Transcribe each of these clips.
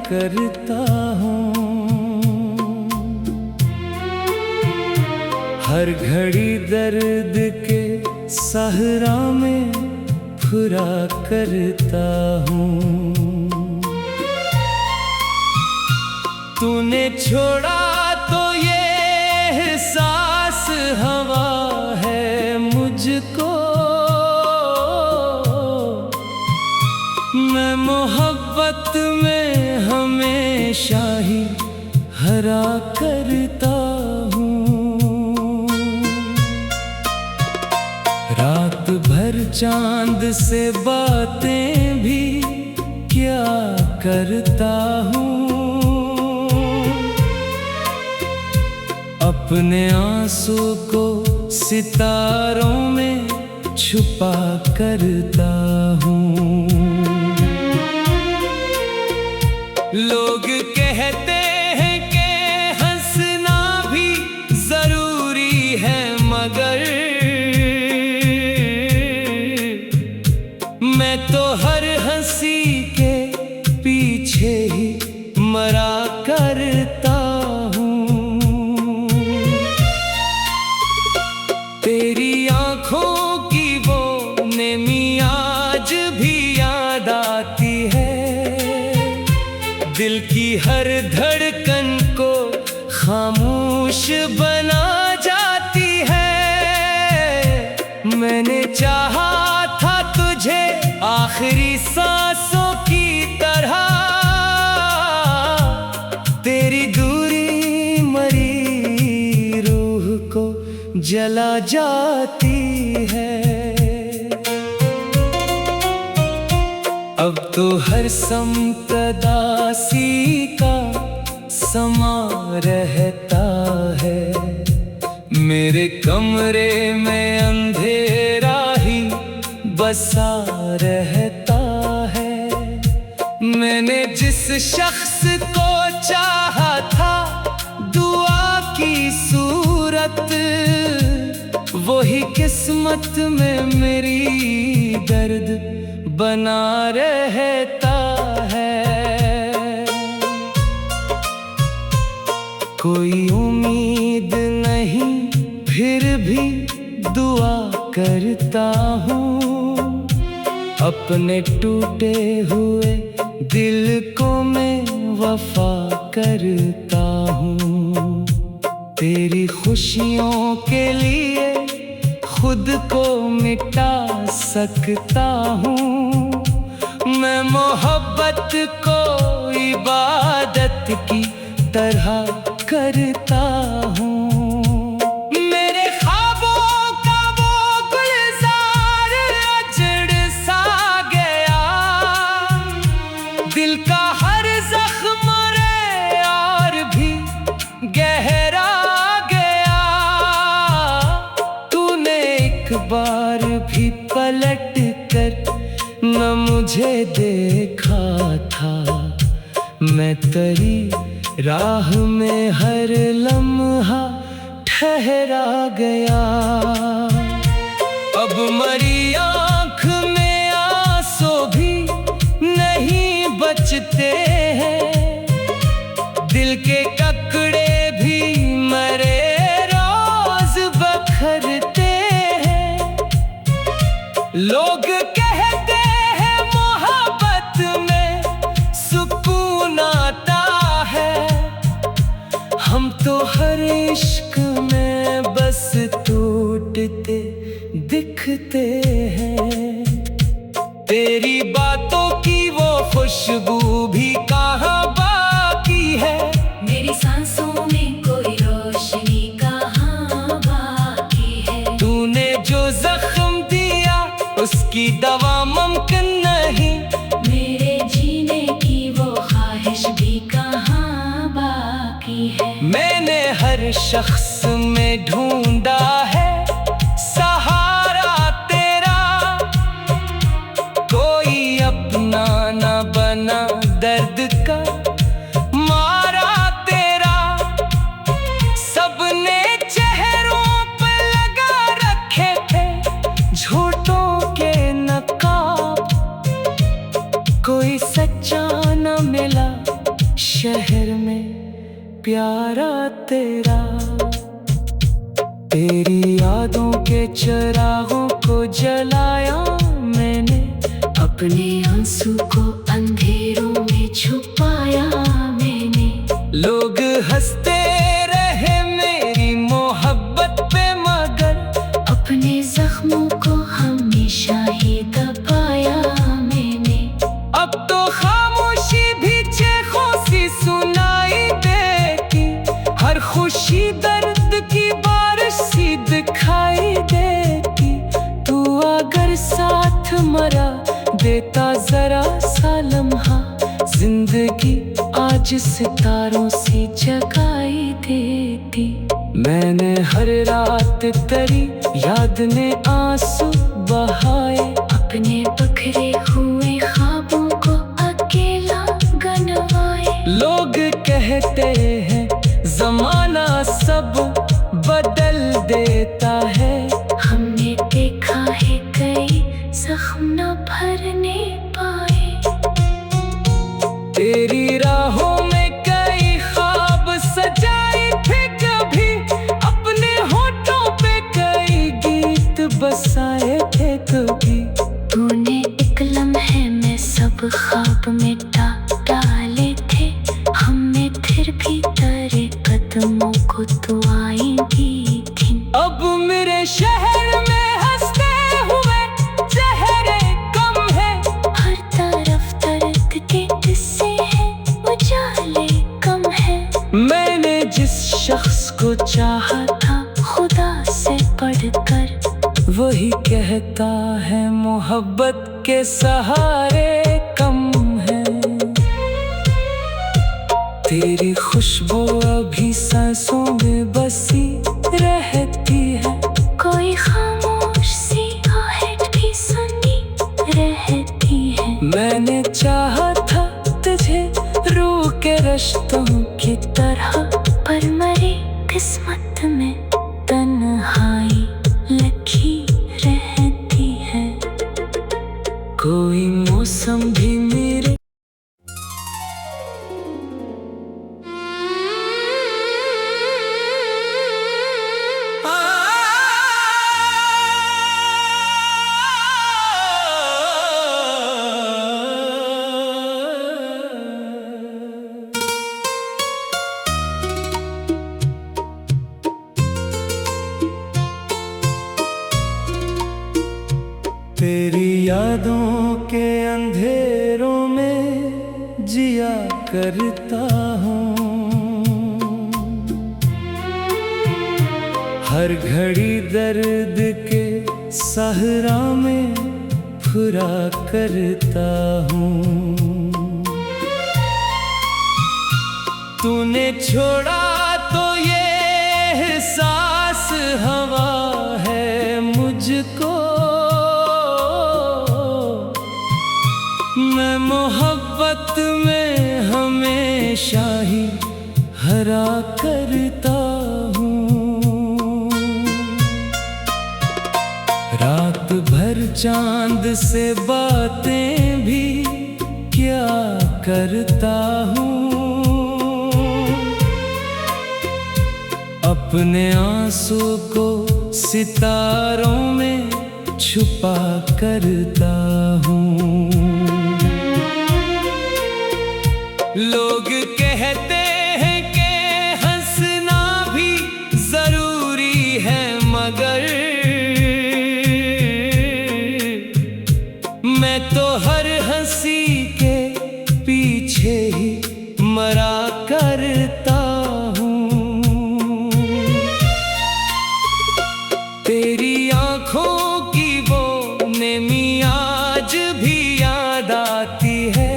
करता हूँ। हर घड़ी दर्द के सहरा में फुरा करता हूँ। तूने छोड़ा तो ये एहसास हवा है मुझको। मैं मोहब्बत में हमेशा ही हरा करता हूँ। रात भर चांद से बातें भी क्या करता हूँ। अपने आंसू को सितारों में छुपा करता हूँ। लोग कहते हैं कि हंसना भी जरूरी है, मगर मैं तो हर हंसी के पीछे ही मरा करता हूँ। तेरी आँखों की वो नेमी आज भी याद आती है। दिल की हर धड़कन को खामोश बना जाती है। मैंने चाहा था तुझे आखिरी सांसों की तरह, तेरी दूरी मरी रूह को जला जाती है। अब तो हर समतदासी का समा रहता है। मेरे कमरे में अंधेरा ही बसा रहता है। मैंने जिस शख्स को चाहा था दुआ की सूरत, वही किस्मत में मेरी दर्द बना रहता है। कोई उम्मीद नहीं फिर भी दुआ करता हूँ। अपने टूटे हुए दिल को मैं वफा करता हूँ। तेरी खुशियों के लिए खुद को मिटा सकता हूँ। मैं मोहब्बत को इबादत की तरह करता हूँ। मेरे ख्वाबों का वो गुलजार अजड़ सा गया। दिल का हर जख्म रे और भी गहरा गया। तूने एक बार भी पलट कर न मुझे देखा था। मैं तेरी राह में हर लम्हा ठहरा गया। अब मरी आँख में आंसू भी नहीं बचते हैं। दिल के ककड़े भी मरे रोज बखरते हैं। लोग कहते हैं मोहब्बत में सुकून आता है। हम तो हर इश्क में बस टूटते दिखते हैं। तेरी बातों की वो खुशबू भी कहाँ बाकी है। मेरी सांसों में कोई रोशनी कहाँ बाकी है। तूने जो जख्म दिया उसकी दवा मुमकिन नहीं। मेरे जीने की वो ख्वाहिश भी कहाँ बाकी है। मैंने हर शख्स में ढूंढा है सहारा तेरा। कोई अपना न बना दर्द का मारा तेरा। सबने चेहरों पर लगा रखे थे झूठों के नकाब। कोई सच्चा न मिला शहर में प्यारा तेरा। तेरी यादों के चिरागों को जलाया मैंने, अपने आंसू को अंधेरों में छुपाया मैंने। लोग हंसते रहे मेरी मोहब्बत पे, मगर अपने जख्मों को हमेशा ही दबाया मैंने। अब तो खामोशी भी चेखों सी सुनाई देती, हर खुशी दर्द की बारिश सी दिखाई देती। तू अगर साथ मरा देता जरा सा लम्हा, जिंदगी आज सितारों से जगाई देती। मैंने हर रात तेरी याद ने आंसू बहाए, अपने बिखरे हुए ख्वाबों को अकेला गनवाए। लोग कहते हैं जमाना सब बदल देता है, हमने देखा है कई जख्म न भरने पाए। तेरी राहों में कई ख्वाब सजाए थे कभी, अपने होठों पे कई गीत बसाए थे कभी। तूने एक लम्हे में सब ख्वाब मिटा डाले थे, हमने फिर भी तेरे कदमों को दुआएं दी थी। अब मेरे शहर में हंसते हुए चेहरे कम है, हर तरफ दर्द के किस्से हैं, उजाले कम है। मैंने जिस शख्स को चाहा था खुदा से पढ़कर, वही कहता है मोहब्बत के सहारे कम है। तेरी खुशबू अभी सांसों में बसी रहती है, कोई खामोश सी आहट भी सुनी रहती है। मैंने चाहा था तुझे रूह के रिश्तों की तरह, पर मरी किस्मत में तन्हाई लिखी रहती है। कोई मौसम भी मेरे तेरी यादों के अंधेरों में जिया करता हूँ, हर घड़ी दर्द के सहरा में फुरा करता हूँ। तूने छोड़ा तो ये एहसास हवा है मुझको, मैं मोहब्बत में हमेशा ही हरा करता हूँ। रात भर चांद से बातें भी क्या करता हूँ, अपने आंसू को सितारों में छुपा करता हूँ। लोग कहते हैं कि हंसना भी जरूरी है, मगर मैं तो हर हंसी के पीछे ही मरा करता हूँ। तेरी आंखों की वो नेमी आज भी याद आती है,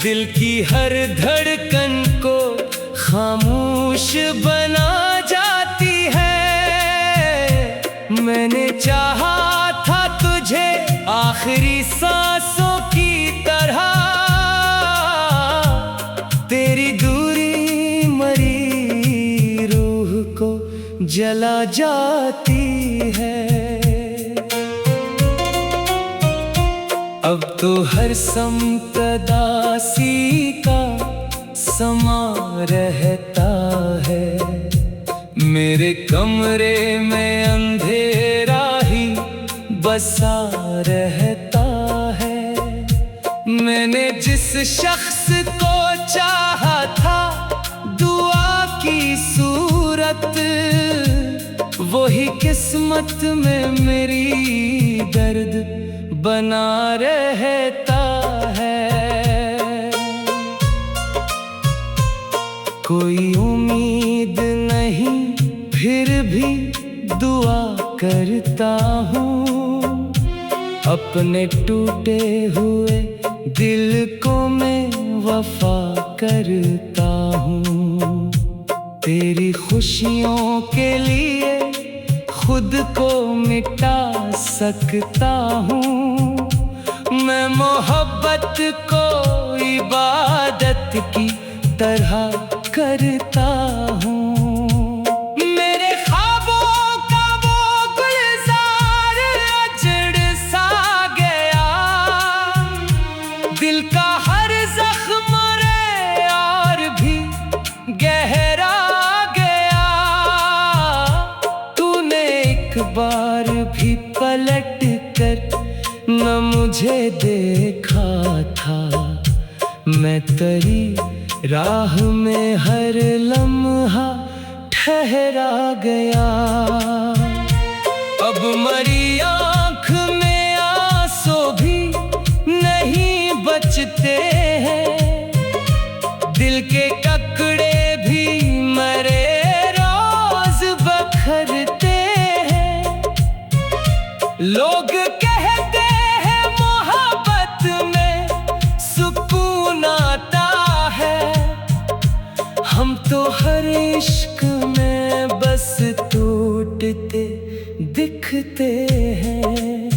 दिल की हर धड़कन को खामोश बना जाती है। मैंने चाहा था तुझे आखिरी सांसों की तरह, तेरी दूरी मरी रूह को जला जाती है। अब तो हर समत दासी का समा रहता है। मेरे कमरे में अंधेरा ही बसा रहता है। मैंने जिस शख्स को चाहा था दुआ की सूरत, वही किस्मत में मेरी दर्द बना रहता है। कोई उम्मीद नहीं फिर भी दुआ करता हूँ। अपने टूटे हुए दिल को मैं वफा करता हूँ। तेरी खुशियों के लिए खुद को मिटा सकता हूँ। मैं मोहब्बत को इबादत की तरह करता हूँ। मेरे ख्वाबों का वो गुलजार अजड़ सा गया, दिल का हर जख्म रे और भी गहरा गया। तूने एक बार भी पलट कर न मुझे देखा था। मैं तेरी राह में हर लम्हा ठहरा गया। अब मरी आँख में आंसू भी नहीं बचते हैं। दिल के टुकड़े भी मरे रोज बखरते हैं। लोग कहते हैं मोहब्बत में सुकून आता है। हम तो हर इश्क में बस टूटते दिखते हैं।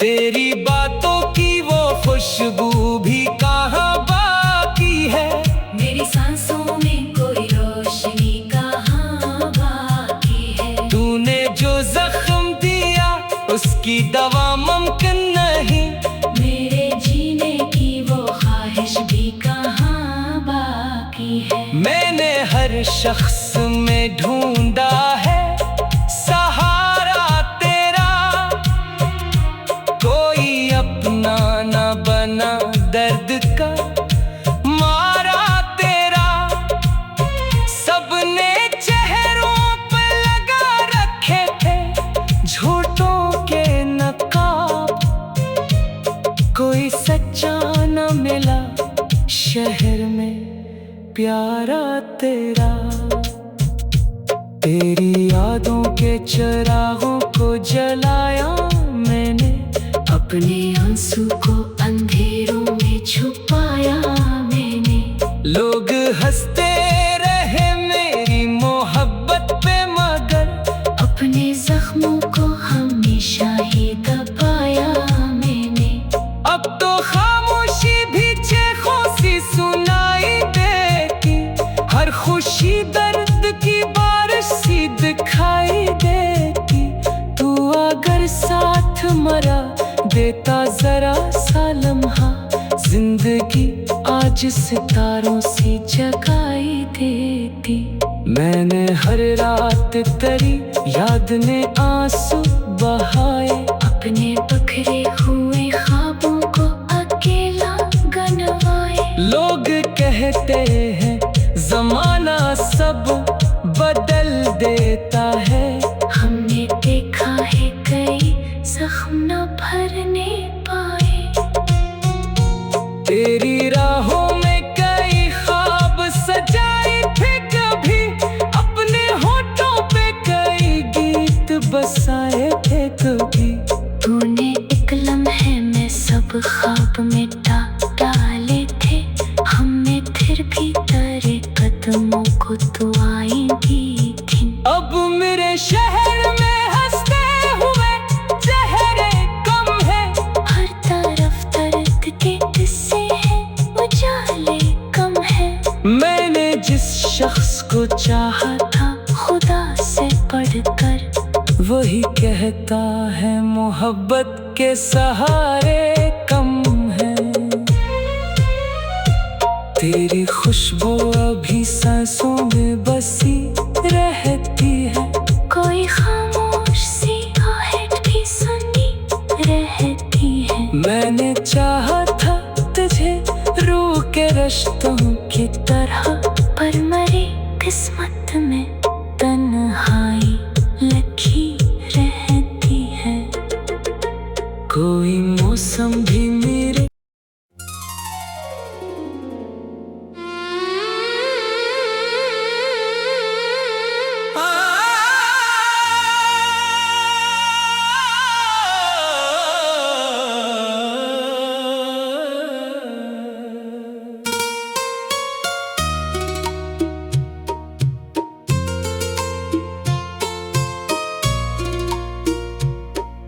तेरी बातों की वो खुशबू भी कहाँ बाकी है। मेरी सांसों में कोई रोशनी कहाँ बाकी है। तूने जो जख्म दिया उसकी दवा मुमकिन नहीं। मेरे जीने की वो ख्वाहिश भी कहाँ बाकी है। मैंने हर शख्स में ढूंढा है सहारा तेरा। कोई अपना न बना दर्द का मारा तेरा। सबने चेहरों पे लगा रखे थे झूठों के नकाब। कोई सच्चा न मिला शहर में प्यारा तेरा। तेरी यादों के चिरागों को जलाया मैंने। अपने आंसू को अंधेरों में छुपाया मैंने। लोग हंसते रहे मेरी मोहब्बत पे मगर अपने जख्मों को हमेशा ही दबाया मैंने। अब तो खामोशी भी चेखों सी सुनाई देती। हर खुशी दर्द की बारिश सी दिखाई देती। तू अगर साथ मरा देता जरा सा लम्हा, जिंदगी आज सितारों सी जगाई देती। मैंने हर रात तेरी याद ने आंसू बहाए। अपने बखरे हुए ख्वाबों को अकेला गनवाए। लोग कहते हैं जमाना सब बदल देता है। हमने देखा है कई जख्म न भरने पाए। तेरी राहों में कई ख्वाब सजाए थे कभी। अपने होठों पे कई गीत बसाए थे कभी। तूने एक लम्हे में सब ख्वाब मिटा डाले थे। हमने फिर भी तेरे कदमों को तो आएंगी थी। अब मेरे शहर में हंसते हुए चेहरे कम है। हर तरफ दर्द के किस्से हैं, उजाले कम है। मैंने जिस शख्स को चाहा था खुदा से पढ़कर वही कहता है मोहब्बत के सहारे कम है। तेरी खुशबू अभी सांसों में बसी रहती है। कोई खामोश सी आहट भी सुनी रहती है। मैंने चाहा था तुझे रूह के रिश्तों की तरह, पर मरी किस्मत में तन्हाई लगी रहती है। कोई मौसम भी मेरे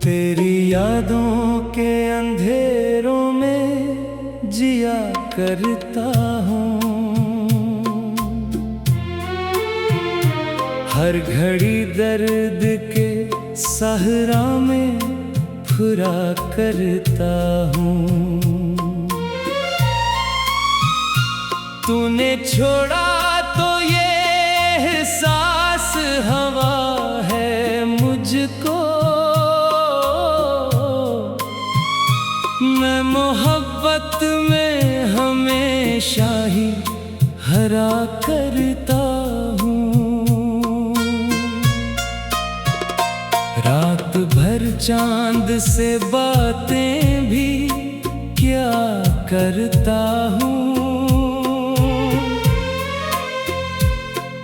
तेरी यादों के अंधेरों में जिया करता हूँ। हर घड़ी दर्द के सहरा में फुरा करता हूँ। तूने छोड़ा तो ये एहसास हवा है मुझको। मैं मोहब्बत में हमेशा ही हरा करता हूँ। रात भर चांद से बातें भी क्या करता हूँ।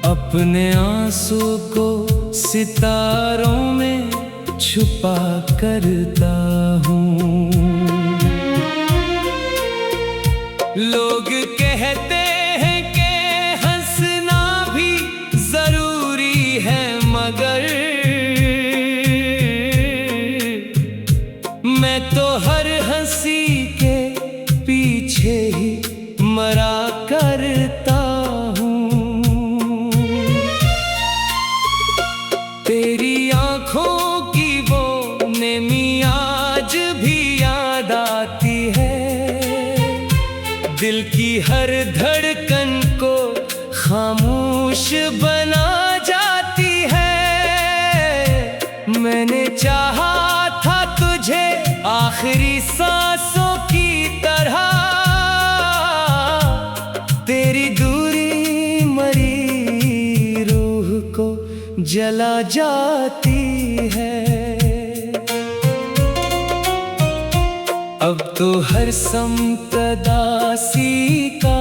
अपने आंसू को सितारों में छुपा करता हूँ। लोग कहते हैं कि हंसना भी जरूरी है, मगर मैं तो हर हंसी के पीछे ही मरा करता हूँ। तेरी आंखों की वो नेमी आज भी याद आती है। दिल की हर धड़कन को खामोश बना जाती है। मैंने चाहा था तुझे आखिरी सांसों की तरह, तेरी दूरी मरी रूह को जला जाती है। अब तो हर समत दासी का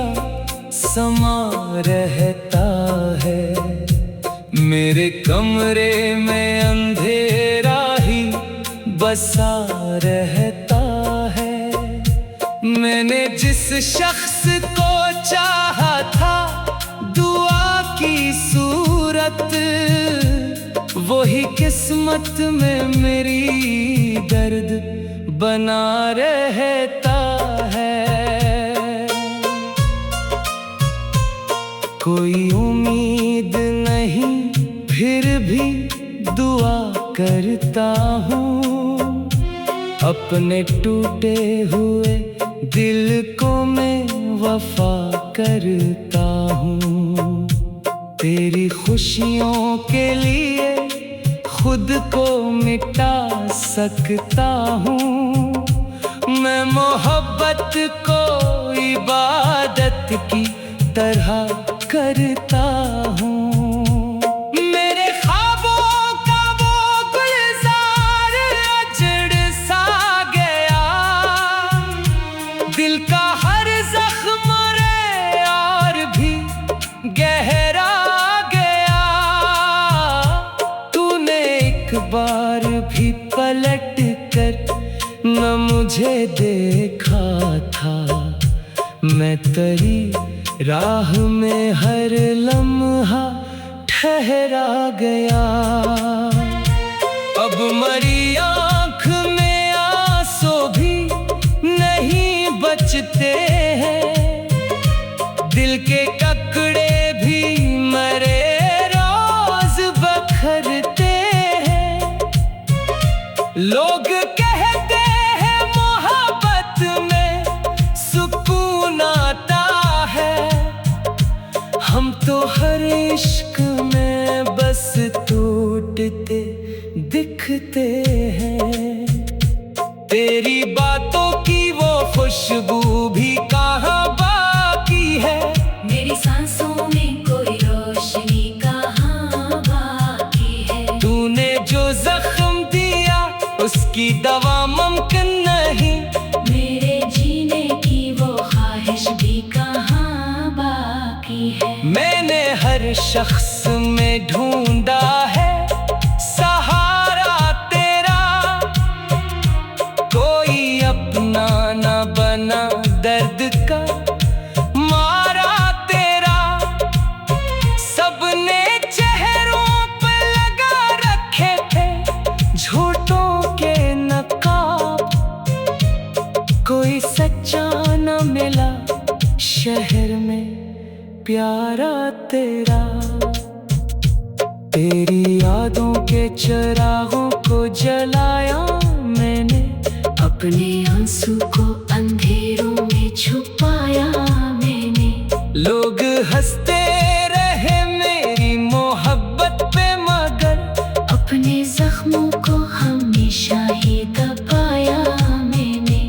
समा रहता है। मेरे कमरे में अंधेरा ही बसा रहता है। मैंने जिस शख्स को चाहा था दुआ की सूरत, वही किस्मत में मेरी दर्द बना रहता है। कोई उम्मीद नहीं फिर भी दुआ करता हूँ। अपने टूटे हुए दिल को मैं वफा करता हूँ। तेरी खुशियों के लिए खुद को मिटा सकता हूँ। मैं मोहब्बत को इबादत की तरह करता हूँ। मेरे ख्वाबों का वो गुलजार अजड़ सा गया। दिल का हर जख्म रे और भी गहरा गया। तूने एक बार भी पलट कर न मुझे देखा था। मैं तेरी राह में हर लम्हा ठहरा गया। अब मरी आँख में आंसू भी नहीं बचते हैं। दिल के ककड़े भी मरे रोज बखरते हैं। लोग कहते हैं मोहब्बत में सुकून आता है। इसकी दवा मुमकिन नहीं। मेरे जीने की वो ख्वाहिश भी कहाँ बाकी है। मैंने हर शख्स में ढूंढा है सहारा तेरा, कोई अपना न बना दर्द का मारा तेरा। सबने चेहरों पे लगा रखे थे झूठों के नकाब, कोई सच्चा न मिला शहर में प्यारा तेरा। तेरी यादों के चिरागों को जलाया मैंने, अपने आंसू को अंधेरों में छुपाया मैंने। लोग हंसते रहे मेरी मोहब्बत पे मगर अपने जख्मों को हमेशा ही दबाया मैंने।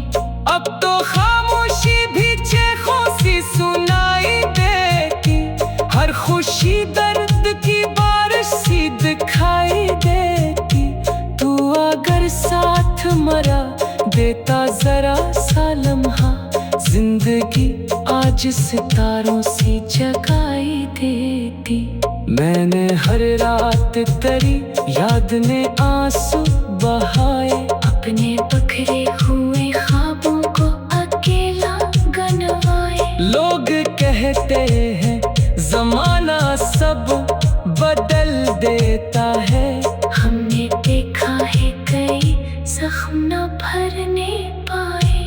अब तो खामोशी भी चेखों सी सुनाई देती, हर खुशी दर्द की बारिश सी दिखाई देती। तू अगर साथ मरा देता जरा सा लम्हा, जिंदगी आज सितारों सी जगाई देती। मैंने हर रात तेरी याद ने आंसू बहाए, अपने बखरे हुए ख्वाबों को अकेला गनवाए। लोग कहते हैं जमाना सब बदल देता है, हमने देखा है कई जख्म न भरने पाए।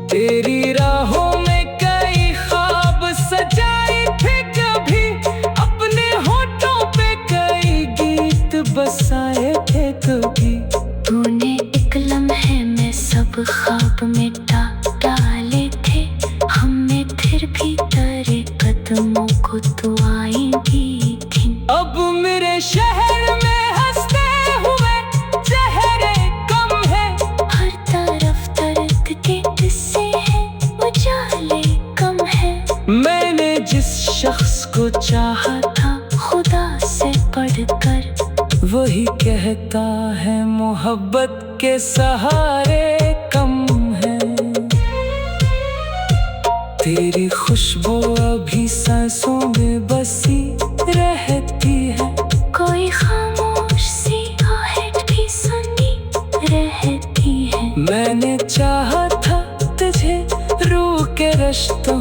तेरी राहों में कई ख्वाब सजाए थे कभी, अपने होठों पे कई गीत बसाए थे कभी। तूने एक लम्हे में सब ख्वाब मिटा डाले थे, हमने फिर भी तेरे कदमों को तो आएंगी दिन। अब मेरे शहर में हंसते हुए चेहरे कम है, हर तरफ दर्द के किस्से हैं, उजाले कम है। मैंने जिस शख्स को चाहा था खुदा से पढ़कर, वही कहता है मोहब्बत के सहारे कम है। तेरी खुशबू अभी सांसों में बसी रहती है, कोई खामोश सी आहट भी सुनी रहती है। मैंने चाहा था तुझे रूह के रिश्तों